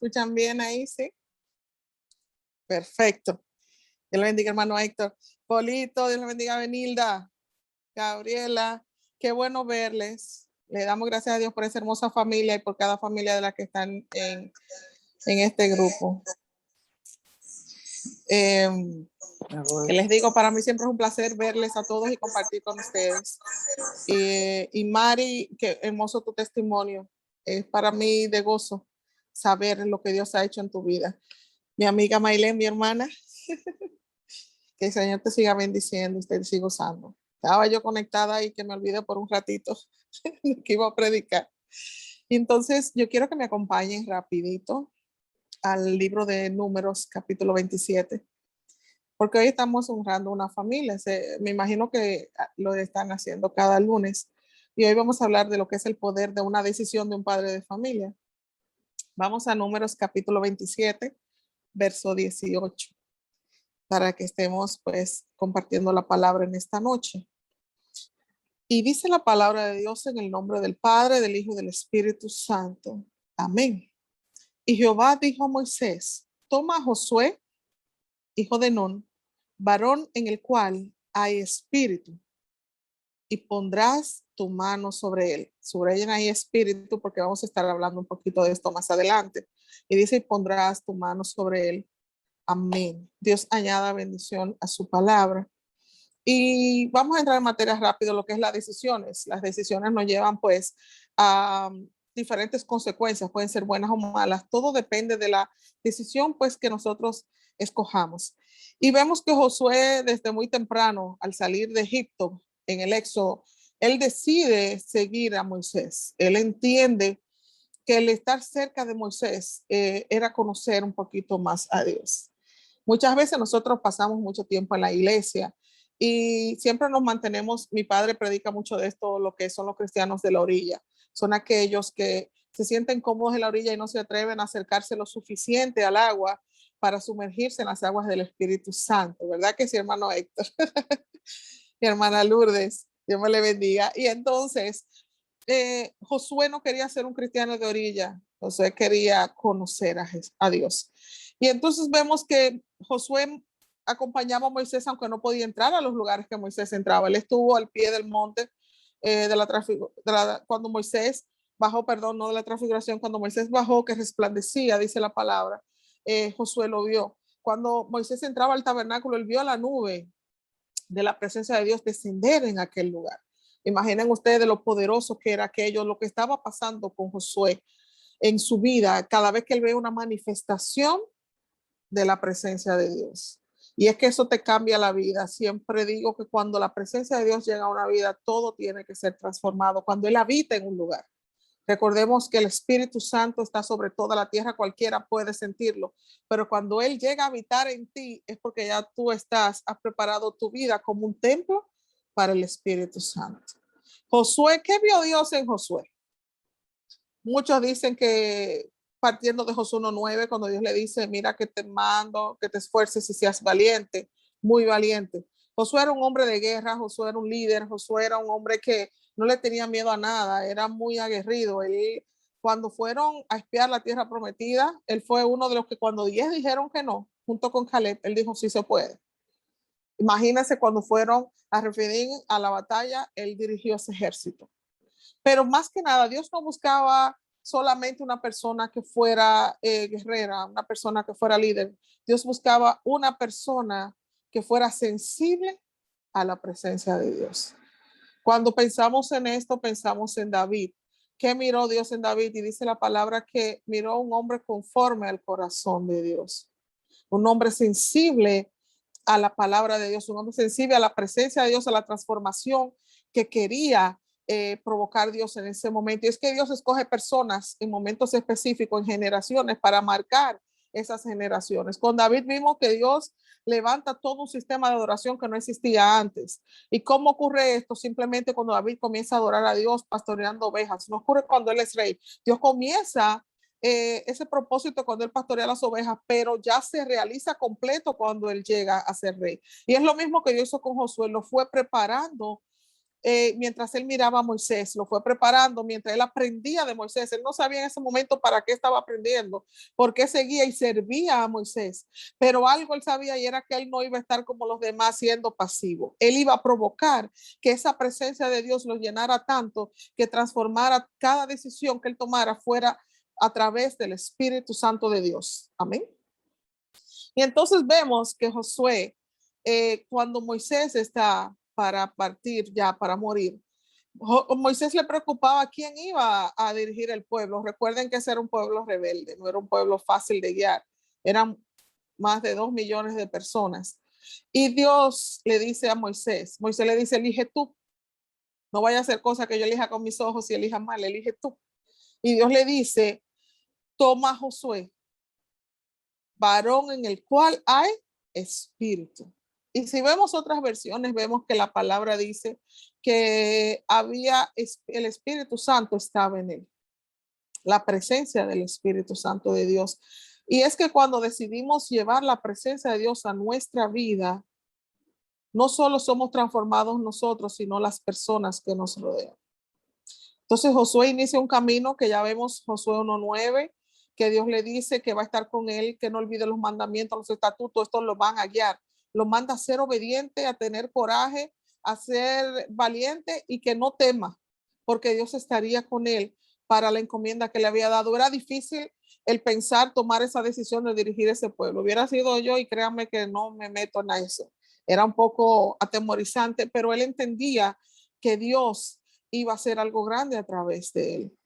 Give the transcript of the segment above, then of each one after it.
¿Escuchan bien ahí? Sí. Perfecto. Dios le bendiga, hermano Héctor. Polito, Dios le bendiga, Benilda, Gabriela. Qué bueno verles. Le damos gracias a Dios por esa hermosa familia y por cada familia de las que están en este grupo. Que les digo, para mí siempre es un placer verles a todos y compartir con ustedes. Y Mari, qué hermoso tu testimonio. Es para mí de gozo saber lo que Dios ha hecho en tu vida. Mi amiga Maylene, mi hermana, que el Señor te siga bendiciendo y te siga usando. Estaba yo conectada y que me olvidé por un ratito que iba a predicar. Y entonces yo quiero que me acompañen rapidito al libro de Números, capítulo 27, porque hoy estamos honrando una familia. Me imagino que lo están haciendo cada lunes. Y hoy vamos a hablar de lo que es el poder de una decisión de un padre de familia. Vamos a Números, capítulo 27, verso 18, para que estemos pues compartiendo la palabra en esta noche. Y dice la palabra de Dios en el nombre del Padre, del Hijo y del Espíritu Santo. Amén. Y Jehová dijo a Moisés: toma a Josué, hijo de Nun, varón en el cual hay espíritu, y pondrás tu mano sobre él. Subrayen ahí espíritu, porque vamos a estar hablando un poquito de esto más adelante. Y dice: y pondrás tu mano sobre él. Amén. Dios añada bendición a su palabra. Y vamos a entrar en materia rápido, lo que es las decisiones. Las decisiones nos llevan pues a diferentes consecuencias, pueden ser buenas o malas. Todo depende de la decisión pues que nosotros escojamos. Y vemos que Josué desde muy temprano, al salir de Egipto en el Éxodo, él decide seguir a Moisés. Él entiende que el estar cerca de Moisés era conocer un poquito más a Dios. Muchas veces nosotros pasamos mucho tiempo en la iglesia y siempre nos mantenemos, mi padre predica mucho de esto, lo que son los cristianos de la orilla. Son aquellos que se sienten cómodos en la orilla y no se atreven a acercarse lo suficiente al agua para sumergirse en las aguas del Espíritu Santo. ¿Verdad que sí, hermano Héctor? Mi hermana Lourdes, Dios me le bendiga. Y entonces, Josué no quería ser un cristiano de orilla, Josué quería conocer a Dios. Y entonces vemos que Josué acompañaba a Moisés, aunque no podía entrar a los lugares que Moisés entraba. Él estuvo al pie del monte cuando Moisés bajó, perdón, no de la transfiguración, cuando Moisés bajó, que resplandecía, dice la palabra, Josué lo vio. Cuando Moisés entraba al tabernáculo, él vio la nube de la presencia de Dios descender en aquel lugar. Imaginen ustedes lo poderoso que era aquello, lo que estaba pasando con Josué en su vida, cada vez que él ve una manifestación de la presencia de Dios. Y es que eso te cambia la vida. Siempre digo que cuando la presencia de Dios llega a una vida, todo tiene que ser transformado. Cuando Él habita en un lugar. Recordemos que el Espíritu Santo está sobre toda la tierra, cualquiera puede sentirlo, pero cuando Él llega a habitar en ti es porque ya tú has preparado tu vida como un templo para el Espíritu Santo. Josué, ¿qué vio Dios en Josué? Muchos dicen que partiendo de Josué 1:9, cuando Dios le dice: mira que te mando, que te esfuerces y seas valiente, muy valiente. Josué era un hombre de guerra, Josué era un líder, Josué era un hombre que no le tenía miedo a nada, era muy aguerrido. Él, cuando fueron a espiar la tierra prometida, él fue uno de los que cuando 10 dijeron que no, junto con Caleb, él dijo: sí se puede. Imagínense cuando fueron a Refidim a la batalla, él dirigió ese ejército. Pero más que nada, Dios no buscaba solamente una persona que fuera guerrera, una persona que fuera líder. Dios buscaba una persona que fuera sensible a la presencia de Dios. Cuando pensamos en esto, pensamos en David. ¿Qué miró Dios en David? Y dice la palabra que miró a un hombre conforme al corazón de Dios. Un hombre sensible a la palabra de Dios, un hombre sensible a la presencia de Dios, a la transformación que quería provocar Dios en ese momento. Y es que Dios escoge personas en momentos específicos, en generaciones, para marcar esas generaciones. Con David vimos que Dios levanta todo un sistema de adoración que no existía antes. ¿Y cómo ocurre esto? Simplemente cuando David comienza a adorar a Dios pastoreando ovejas. No ocurre cuando él es rey. Dios comienza ese propósito cuando él pastorea las ovejas, pero ya se realiza completo cuando él llega a ser rey. Y es lo mismo que Dios hizo con Josué, lo fue preparando mientras él miraba a Moisés, lo fue preparando mientras él aprendía de Moisés. Él no sabía en ese momento para qué estaba aprendiendo, por qué seguía y servía a Moisés, pero algo él sabía y era que él no iba a estar como los demás siendo pasivo. Él iba a provocar que esa presencia de Dios lo llenara tanto que transformara cada decisión que él tomara fuera a través del Espíritu Santo de Dios. Amén. Y entonces vemos que Josué, cuando Moisés está para partir ya, para morir, Moisés le preocupaba quién iba a dirigir el pueblo. Recuerden que ese era un pueblo rebelde, no era un pueblo fácil de guiar. Eran más de 2 millones de personas. Y Dios le dice a Moisés le dice, elige tú. No vaya a hacer cosa que yo elija con mis ojos y elija mal, elige tú. Y Dios le dice, toma a Josué, varón en el cual hay espíritu. Y si vemos otras versiones, vemos que la palabra dice que el Espíritu Santo estaba en él, la presencia del Espíritu Santo de Dios. Y es que cuando decidimos llevar la presencia de Dios a nuestra vida, no solo somos transformados nosotros, sino las personas que nos rodean. Entonces Josué inicia un camino que ya vemos, Josué 1:9, que Dios le dice que va a estar con él, que no olvide los mandamientos, los estatutos, estos lo van a guiar. Lo manda a ser obediente, a tener coraje, a ser valiente y que no tema, porque Dios estaría con él para la encomienda que le había dado. Era difícil el pensar tomar esa decisión de dirigir ese pueblo. Hubiera sido yo y créanme que no me meto en eso. Era un poco atemorizante, pero él entendía que Dios iba a hacer algo grande a través de él.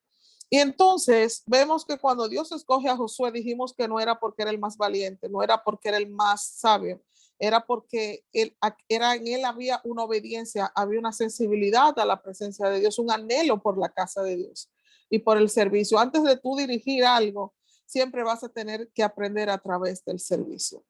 Y entonces vemos que cuando Dios escoge a Josué, dijimos que no era porque era el más valiente, no era porque era el más sabio, era porque en él había una obediencia, había una sensibilidad a la presencia de Dios, un anhelo por la casa de Dios y por el servicio. Antes de tú dirigir algo, siempre vas a tener que aprender a través del servicio.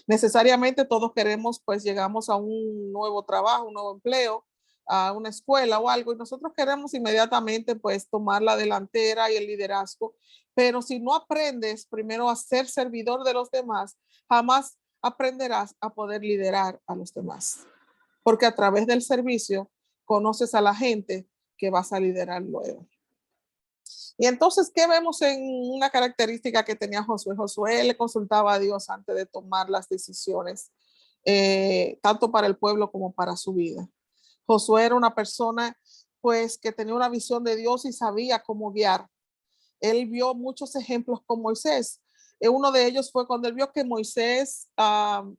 Necesariamente todos queremos, pues llegamos a un nuevo trabajo, un nuevo empleo, a una escuela o algo, y nosotros queremos inmediatamente pues tomar la delantera y el liderazgo, pero si no aprendes primero a ser servidor de los demás, jamás aprenderás a poder liderar a los demás, porque a través del servicio conoces a la gente que vas a liderar luego. Y entonces, ¿qué vemos en una característica que tenía Josué? Josué le consultaba a Dios antes de tomar las decisiones, tanto para el pueblo como para su vida. Josué era una persona pues que tenía una visión de Dios y sabía cómo guiar. Él vio muchos ejemplos con Moisés. Uno de ellos fue cuando él vio que Moisés,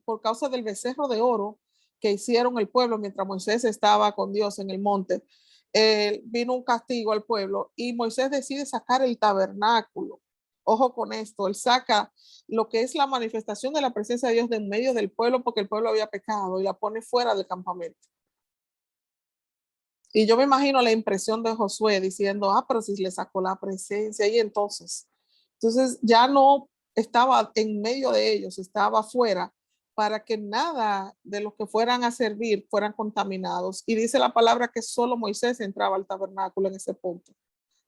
por causa del becerro de oro que hicieron el pueblo mientras Moisés estaba con Dios en el monte, vino un castigo al pueblo y Moisés decide sacar el tabernáculo. Ojo con esto, él saca lo que es la manifestación de la presencia de Dios de en medio del pueblo porque el pueblo había pecado y la pone fuera del campamento. Y yo me imagino la impresión de Josué diciendo, pero si le sacó la presencia y entonces ya no estaba en medio de ellos, estaba afuera para que nada de los que fueran a servir fueran contaminados. Y dice la palabra que solo Moisés entraba al tabernáculo en ese punto,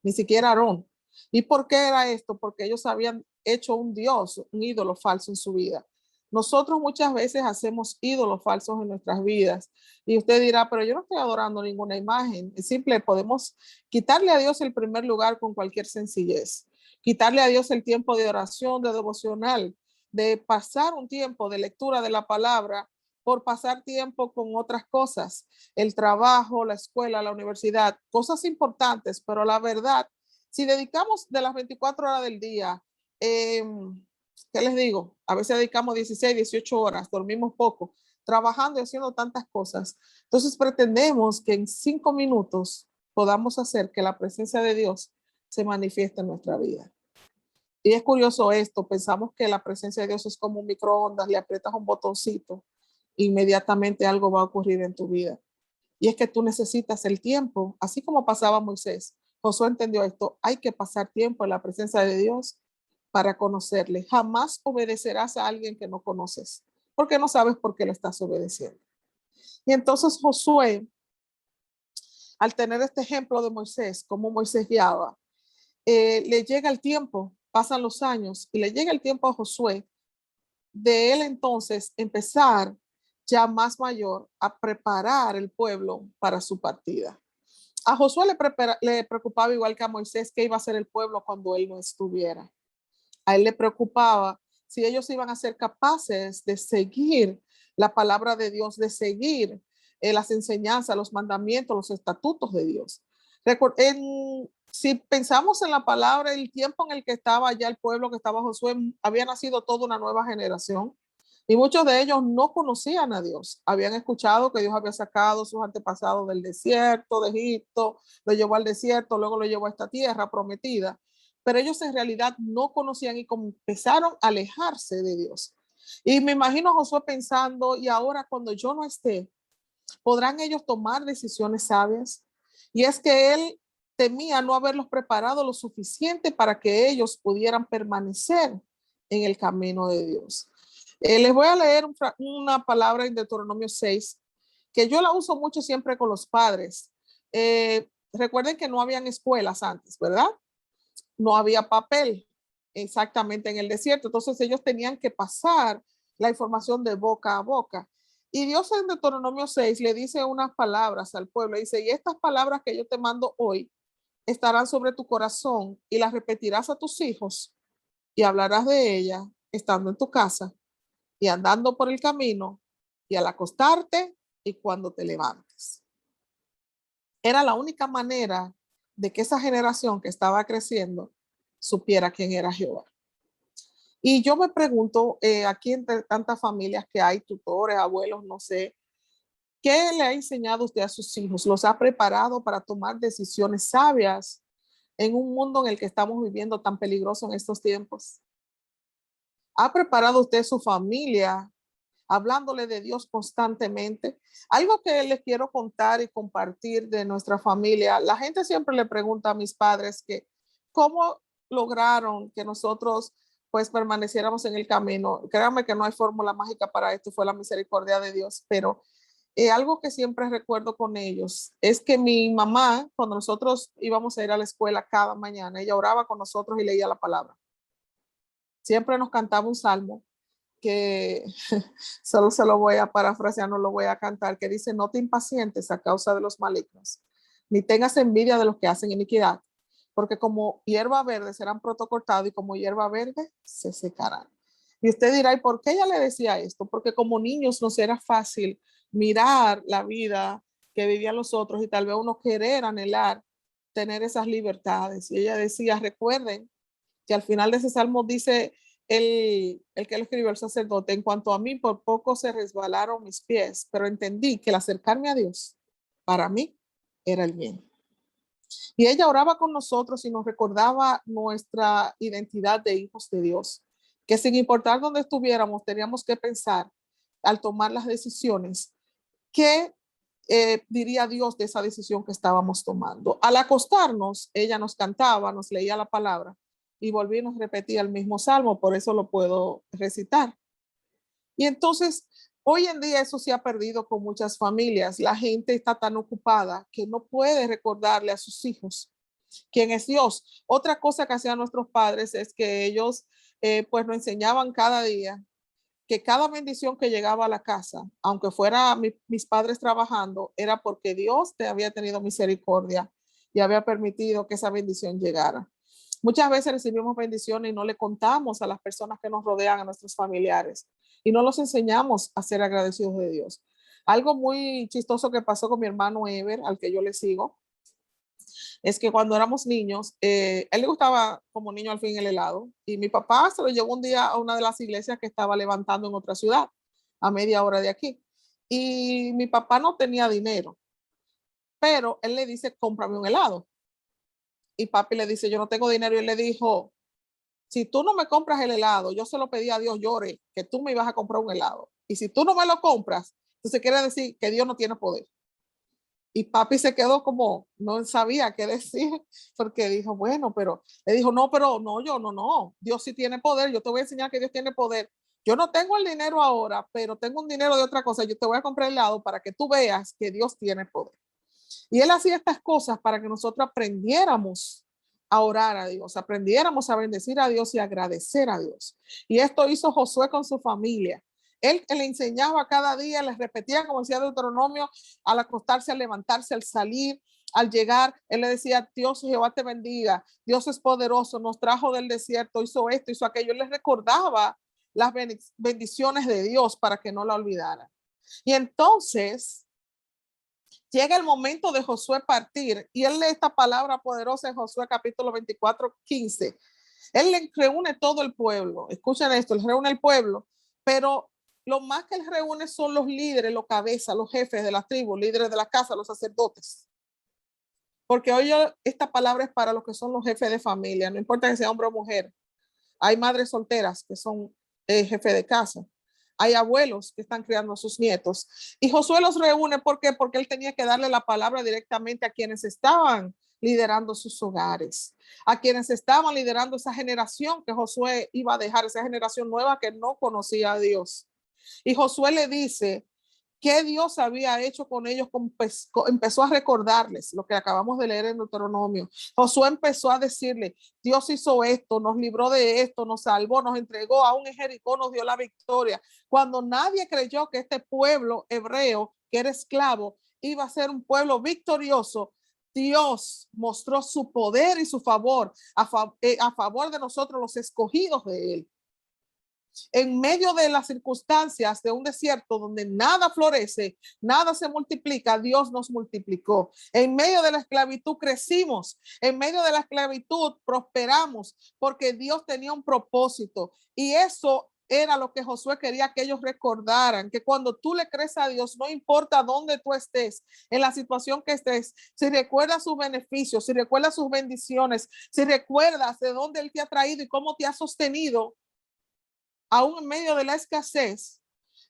ni siquiera Aarón. ¿Y por qué era esto? Porque ellos habían hecho un dios, un ídolo falso en su vida. Nosotros muchas veces hacemos ídolos falsos en nuestras vidas y usted dirá, pero yo no estoy adorando ninguna imagen. Es simple, podemos quitarle a Dios el primer lugar con cualquier sencillez, quitarle a Dios el tiempo de oración, de devocional, de pasar un tiempo de lectura de la palabra por pasar tiempo con otras cosas, el trabajo, la escuela, la universidad, cosas importantes, pero la verdad, si dedicamos de las 24 horas del día, ¿qué les digo? A veces dedicamos 16, 18 horas, dormimos poco, trabajando y haciendo tantas cosas. Entonces pretendemos que en 5 minutos podamos hacer que la presencia de Dios se manifieste en nuestra vida. Y es curioso esto, pensamos que la presencia de Dios es como un microondas, le aprietas un botoncito, inmediatamente algo va a ocurrir en tu vida. Y es que tú necesitas el tiempo, así como pasaba Moisés. Josué entendió esto, hay que pasar tiempo en la presencia de Dios para conocerle. Jamás obedecerás a alguien que no conoces, porque no sabes por qué le estás obedeciendo. Y entonces Josué, al tener este ejemplo de Moisés, cómo Moisés guiaba, le llega el tiempo, pasan los años y le llega el tiempo a Josué de él entonces empezar ya más mayor, a preparar el pueblo para su partida. A Josué le preocupaba igual que a Moisés qué iba a hacer el pueblo cuando él no estuviera. A él le preocupaba si ellos iban a ser capaces de seguir la palabra de Dios, de seguir las enseñanzas, los mandamientos, los estatutos de Dios. Si pensamos en la palabra, el tiempo en el que estaba ya el pueblo, que estaba Josué, había nacido toda una nueva generación y muchos de ellos no conocían a Dios. Habían escuchado que Dios había sacado a sus antepasados del desierto de Egipto, lo llevó al desierto, luego lo llevó a esta tierra prometida, pero ellos en realidad no conocían y empezaron a alejarse de Dios. Y me imagino a Josué pensando, y ahora cuando yo no esté, ¿podrán ellos tomar decisiones sabias? Y es que él temía no haberlos preparado lo suficiente para que ellos pudieran permanecer en el camino de Dios. Les voy a leer una palabra en Deuteronomio 6, que yo la uso mucho siempre con los padres. Recuerden que no habían escuelas antes, ¿verdad? No había papel exactamente en el desierto. Entonces ellos tenían que pasar la información de boca a boca. Y Dios en Deuteronomio 6 le dice unas palabras al pueblo. Dice, y estas palabras que yo te mando hoy estarán sobre tu corazón y las repetirás a tus hijos y hablarás de ellas estando en tu casa y andando por el camino y al acostarte y cuando te levantes. Era la única manera de que esa generación que estaba creciendo supiera quién era Jehová. Y yo me pregunto, aquí entre tantas familias que hay, tutores, abuelos, no sé, ¿qué le ha enseñado usted a sus hijos? ¿Los ha preparado para tomar decisiones sabias en un mundo en el que estamos viviendo tan peligroso en estos tiempos? ¿Ha preparado usted su familia hablándole de Dios constantemente? Algo que les quiero contar y compartir de nuestra familia. La gente siempre le pregunta a mis padres que cómo lograron que nosotros pues permaneciéramos en el camino. Créanme que no hay fórmula mágica para esto, fue la misericordia de Dios, pero algo que siempre recuerdo con ellos es que mi mamá, cuando nosotros íbamos a ir a la escuela cada mañana, ella oraba con nosotros y leía la palabra. Siempre nos cantaba un salmo que solo se lo voy a parafrasear, no lo voy a cantar, que dice, no te impacientes a causa de los malignos, ni tengas envidia de los que hacen iniquidad, porque como hierba verde serán pronto cortados y como hierba verde se secarán. Y usted dirá, ¿y por qué ella le decía esto? Porque como niños nos era fácil mirar la vida que vivían los otros y tal vez uno querer anhelar tener esas libertades. Y ella decía, recuerden que al final de ese salmo dice el que lo escribió el sacerdote, en cuanto a mí, por poco se resbalaron mis pies, pero entendí que el acercarme a Dios para mí era el bien. Y ella oraba con nosotros y nos recordaba nuestra identidad de hijos de Dios, que sin importar dónde estuviéramos, teníamos que pensar al tomar las decisiones, ¿qué diría Dios de esa decisión que estábamos tomando? Al acostarnos, ella nos cantaba, nos leía la palabra y volví y nos repetía el mismo salmo, por eso lo puedo recitar. Y entonces, hoy en día eso se ha perdido con muchas familias. La gente está tan ocupada que no puede recordarle a sus hijos quién es Dios. Otra cosa que hacían nuestros padres es que ellos pues nos enseñaban cada día que cada bendición que llegaba a la casa, aunque fuera mis padres trabajando, era porque Dios te había tenido misericordia y había permitido que esa bendición llegara. Muchas veces recibimos bendiciones y no le contamos a las personas que nos rodean, a nuestros familiares, y no los enseñamos a ser agradecidos de Dios. Algo muy chistoso que pasó con mi hermano Ever, al que yo le sigo, es que cuando éramos niños, él le gustaba como niño al fin el helado y mi papá se lo llevó un día a una de las iglesias que estaba levantando en otra ciudad, a media hora de aquí. Y mi papá no tenía dinero, pero él le dice, cómprame un helado. Y papi le dice, yo no tengo dinero. Y él le dijo, si tú no me compras el helado, yo se lo pedí a Dios, llore, que tú me ibas a comprar un helado. Y si tú no me lo compras, entonces quiere decir que Dios no tiene poder. Y papi se quedó como, no sabía qué decir, porque dijo, bueno, pero, le dijo, no, pero no, yo no, Dios sí tiene poder, yo te voy a enseñar que Dios tiene poder. Yo no tengo el dinero ahora, pero tengo un dinero de otra cosa, yo te voy a comprar el helado para que tú veas que Dios tiene poder. Y él hacía estas cosas para que nosotros aprendiéramos a orar a Dios, aprendiéramos a bendecir a Dios y agradecer a Dios. Y esto hizo Josué con su familia. Él le enseñaba cada día, les repetía, como decía Deuteronomio, al acostarse, al levantarse, al salir, al llegar. Él le decía: Dios Jehová te bendiga, Dios es poderoso, nos trajo del desierto, hizo esto, hizo aquello. Él les recordaba las bendiciones de Dios para que no la olvidaran. Y entonces llega el momento de Josué partir, y él lee esta palabra poderosa en Josué capítulo 24, 15. Él le reúne todo el pueblo. Escuchen esto, él reúne el pueblo, pero lo más que él reúne son los líderes, los cabezas, los jefes de las tribus, líderes de la casa, los sacerdotes. Porque hoy esta palabra es para los que son los jefes de familia, no importa que sea hombre o mujer. Hay madres solteras que son jefes de casa. Hay abuelos que están criando a sus nietos. Y Josué los reúne, ¿por qué? Porque él tenía que darle la palabra directamente a quienes estaban liderando sus hogares, a quienes estaban liderando esa generación que Josué iba a dejar, esa generación nueva que no conocía a Dios. Y Josué le dice qué Dios había hecho con ellos, empezó a recordarles lo que acabamos de leer en Deuteronomio. Josué empezó a decirle: Dios hizo esto, nos libró de esto, nos salvó, nos entregó a un Jericó, nos dio la victoria. Cuando nadie creyó que este pueblo hebreo, que era esclavo, iba a ser un pueblo victorioso, Dios mostró su poder y su favor a favor de nosotros, los escogidos de él. En medio de las circunstancias de un desierto donde nada florece, nada se multiplica, Dios nos multiplicó. En medio de la esclavitud crecimos, en medio de la esclavitud prosperamos, porque Dios tenía un propósito, y eso era lo que Josué quería que ellos recordaran, que cuando tú le crees a Dios, no importa dónde tú estés, en la situación que estés, si recuerdas sus beneficios, si recuerdas sus bendiciones, si recuerdas de dónde Él te ha traído y cómo te ha sostenido, aún en medio de la escasez,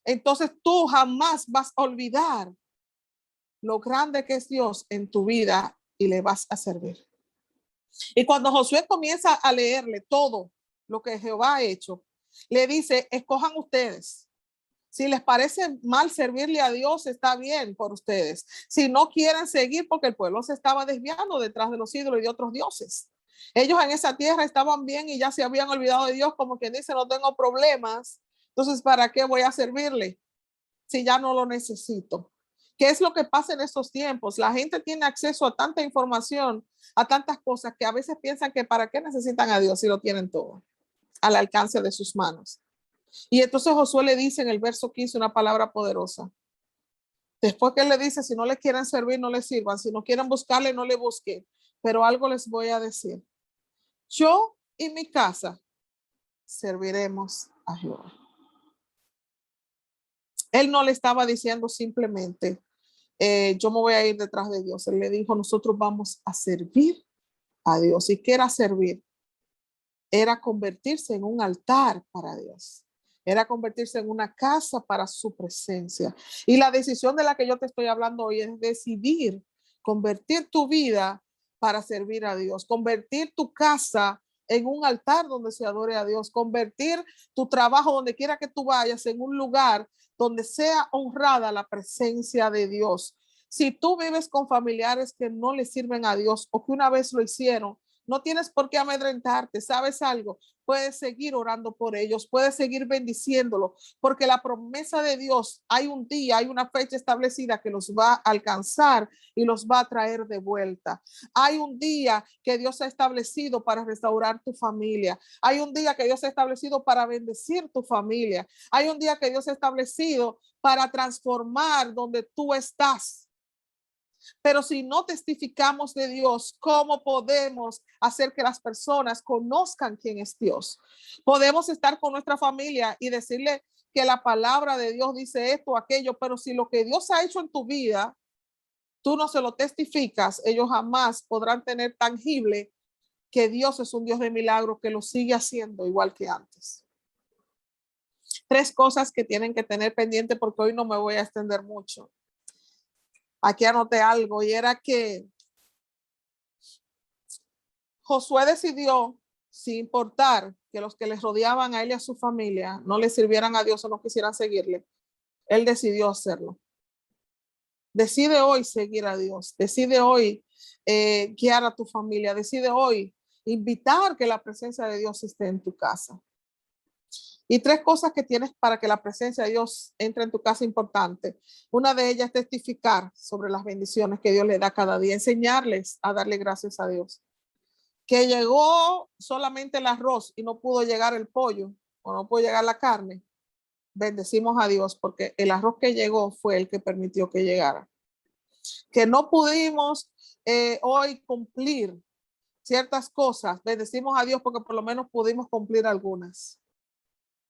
entonces tú jamás vas a olvidar lo grande que es Dios en tu vida y le vas a servir. Y cuando Josué comienza a leerle todo lo que Jehová ha hecho, le dice: escojan ustedes. Si les parece mal servirle a Dios, está bien por ustedes. Si no quieren seguir, porque el pueblo se estaba desviando detrás de los ídolos y de otros dioses. Ellos en esa tierra estaban bien y ya se habían olvidado de Dios, como quien dice: no tengo problemas, entonces ¿para qué voy a servirle si ya no lo necesito? ¿Qué es lo que pasa en estos tiempos? La gente tiene acceso a tanta información, a tantas cosas, que a veces piensan que para qué necesitan a Dios si lo tienen todo al alcance de sus manos. Y entonces Josué le dice en el verso 15 una palabra poderosa. Después que él le dice: si no le quieren servir, no le sirvan, si no quieren buscarle, no le busquen, pero algo les voy a decir: yo y mi casa serviremos a Jehová. Él no le estaba diciendo simplemente yo me voy a ir detrás de Dios. Él le dijo: nosotros vamos a servir a Dios. ¿Y qué era servir? Era convertirse en un altar para Dios. Era convertirse en una casa para su presencia. Y la decisión de la que yo te estoy hablando hoy es decidir convertir tu vida para servir a Dios, convertir tu casa en un altar donde se adore a Dios, convertir tu trabajo, donde quiera que tú vayas, en un lugar donde sea honrada la presencia de Dios. Si tú vives con familiares que no le sirven a Dios o que una vez lo hicieron, no tienes por qué amedrentarte. ¿Sabes algo? Puedes seguir orando por ellos, puedes seguir bendiciéndolo, porque la promesa de Dios, hay un día, hay una fecha establecida que los va a alcanzar y los va a traer de vuelta. Hay un día que Dios ha establecido para restaurar tu familia. Hay un día que Dios ha establecido para bendecir tu familia. Hay un día que Dios ha establecido para transformar donde tú estás. Pero si no testificamos de Dios, ¿cómo podemos hacer que las personas conozcan quién es Dios? Podemos estar con nuestra familia y decirle que la palabra de Dios dice esto o aquello, pero si lo que Dios ha hecho en tu vida, tú no se lo testificas, ellos jamás podrán tener tangible que Dios es un Dios de milagros, que lo sigue haciendo igual que antes. 3 cosas que tienen que tener pendiente, porque hoy no me voy a extender mucho. Aquí anoté algo, y era que Josué decidió, sin importar que los que les rodeaban a él y a su familia no le sirvieran a Dios o no quisieran seguirle, él decidió hacerlo. Decide hoy seguir a Dios, decide hoy guiar a tu familia, decide hoy invitar que la presencia de Dios esté en tu casa. Y 3 cosas que tienes para que la presencia de Dios entre en tu casa importante. Una de ellas es testificar sobre las bendiciones que Dios le da cada día, enseñarles a darle gracias a Dios. Que llegó solamente el arroz y no pudo llegar el pollo o no pudo llegar la carne. Bendecimos a Dios porque el arroz que llegó fue el que permitió que llegara. Que no pudimos hoy cumplir ciertas cosas, bendecimos a Dios porque por lo menos pudimos cumplir algunas.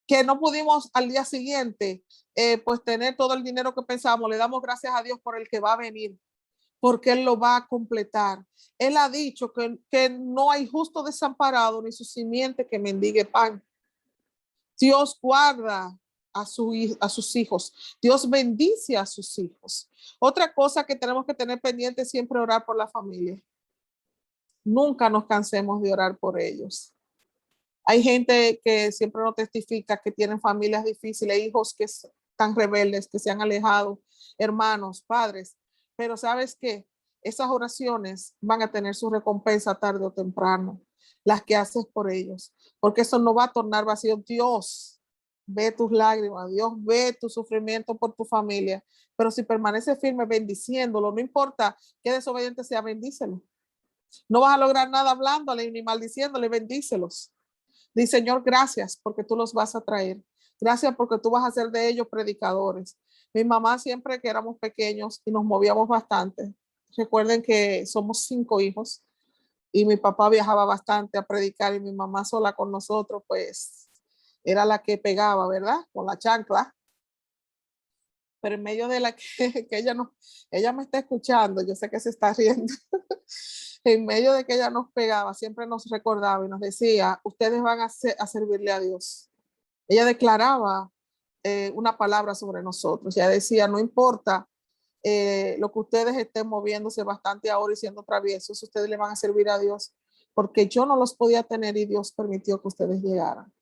Que no pudimos al día siguiente pues tener todo el dinero que pensábamos, le damos gracias a Dios por el que va a venir, porque Él lo va a completar. Él ha dicho que no hay justo desamparado ni su simiente que mendigue pan. Dios guarda a sus hijos. Dios bendice a sus hijos. Otra cosa que tenemos que tener pendiente es siempre orar por la familia. Nunca nos cansemos de orar por ellos. Hay gente que siempre nos testifica que tienen familias difíciles, hijos que están rebeldes, que se han alejado, hermanos, padres. Pero ¿sabes qué? Esas oraciones van a tener su recompensa tarde o temprano, las que haces por ellos, porque eso no va a tornar vacío. Dios ve tus lágrimas, Dios ve tu sufrimiento por tu familia, pero si permanece firme bendiciéndolo, no importa qué desobediente sea, bendícelo. No vas a lograr nada hablándole ni maldiciéndole, bendícelos. Dice, Señor, gracias porque tú los vas a traer. Gracias porque tú vas a hacer de ellos predicadores. Mi mamá siempre que éramos pequeños y nos movíamos bastante. Recuerden que somos 5 hijos y mi papá viajaba bastante a predicar y mi mamá sola con nosotros, pues era la que pegaba, ¿verdad? Con la chancla. Pero en medio de la que ella me está escuchando, yo sé que se está riendo. En medio de que ella nos pegaba, siempre nos recordaba y nos decía, ustedes van a servirle a Dios. Ella declaraba una palabra sobre nosotros. Ella decía, no importa lo que ustedes estén moviéndose bastante ahora y siendo traviesos, ustedes le van a servir a Dios, porque yo no los podía tener y Dios permitió que ustedes llegaran.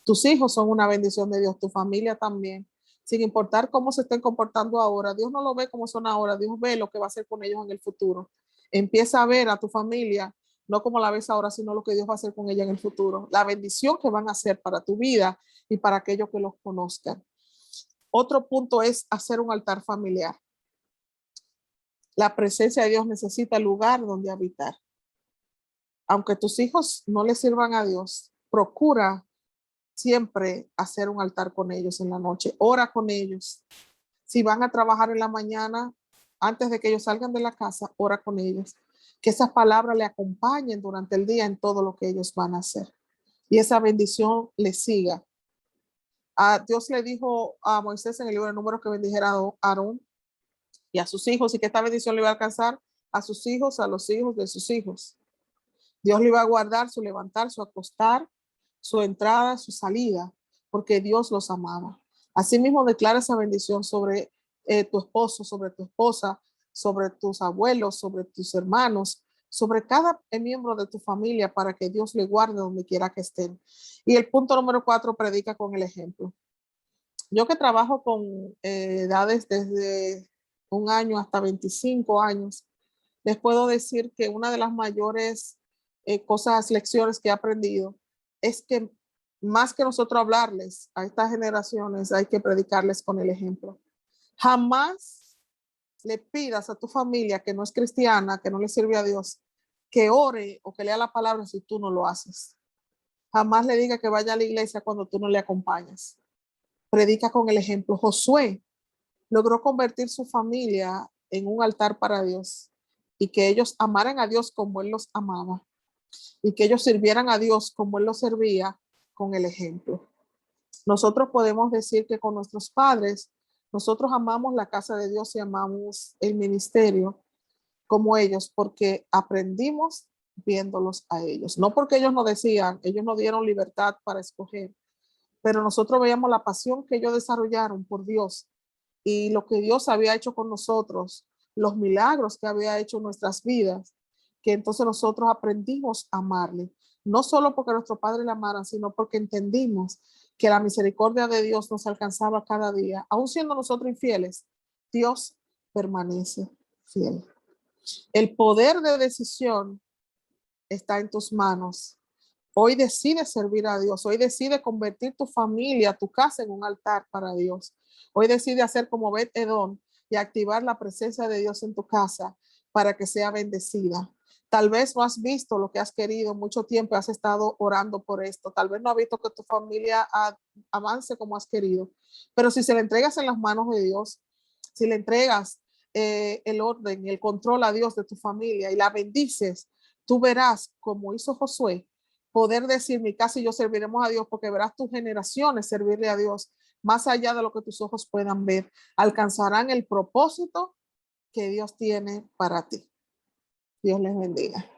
Tus hijos son una bendición de Dios, tu familia también. Sin importar cómo se estén comportando ahora, Dios no lo ve como son ahora, Dios ve lo que va a hacer con ellos en el futuro. Empieza a ver a tu familia, no como la ves ahora, sino lo que Dios va a hacer con ella en el futuro. La bendición que van a hacer para tu vida y para aquellos que los conozcan. Otro punto es hacer un altar familiar. La presencia de Dios necesita lugar donde habitar. Aunque tus hijos no le sirvan a Dios, procura siempre hacer un altar con ellos en la noche. Ora con ellos. Si van a trabajar en la mañana, antes de que ellos salgan de la casa, ora con ellos. Que esas palabras le acompañen durante el día en todo lo que ellos van a hacer. Y esa bendición les siga. Dios le dijo a Moisés en el libro de Números que bendijera a Aarón y a sus hijos y que esta bendición le iba a alcanzar a sus hijos, a los hijos de sus hijos. Dios le iba a guardar su levantar, su acostar, su entrada, su salida, porque Dios los amaba. Asimismo, declara esa bendición sobre tu esposo, sobre tu esposa, sobre tus abuelos, sobre tus hermanos, sobre cada miembro de tu familia para que Dios le guarde donde quiera que estén. Y el punto número 4, predica con el ejemplo. Yo que trabajo con edades desde 1 año hasta 25 años, les puedo decir que una de las mayores lecciones que he aprendido es que más que nosotros hablarles a estas generaciones, hay que predicarles con el ejemplo. Jamás le pidas a tu familia que no es cristiana, que no le sirve a Dios, que ore o que lea la palabra si tú no lo haces. Jamás le diga que vaya a la iglesia cuando tú no le acompañas. Predica con el ejemplo. Josué logró convertir su familia en un altar para Dios y que ellos amaran a Dios como Él los amaba y que ellos sirvieran a Dios como Él los servía con el ejemplo. Nosotros podemos decir que con nuestros padres, nosotros amamos la casa de Dios y amamos el ministerio como ellos porque aprendimos viéndolos a ellos. No porque ellos nos decían, ellos nos dieron libertad para escoger, pero nosotros veíamos la pasión que ellos desarrollaron por Dios y lo que Dios había hecho con nosotros, los milagros que había hecho en nuestras vidas, que entonces nosotros aprendimos a amarle, no solo porque nuestro Padre le amara, sino porque entendimos que la misericordia de Dios nos alcanzaba cada día. Aún siendo nosotros infieles, Dios permanece fiel. El poder de decisión está en tus manos Hoy decide servir a Dios. Hoy decide convertir tu familia, tu casa en un altar para Dios. Hoy decide hacer como Bet Edom y activar la presencia de Dios en tu casa para que sea bendecida. Tal vez no has visto lo que has querido mucho tiempo, has estado orando por esto. Tal vez no has visto que tu familia avance como has querido. Pero si se le entregas en las manos de Dios, si le entregas el orden y el control a Dios de tu familia y la bendices, tú verás, como hizo Josué, poder decir, mi casa y yo serviremos a Dios, porque verás tus generaciones servirle a Dios más allá de lo que tus ojos puedan ver. Alcanzarán el propósito que Dios tiene para ti. Dios les bendiga.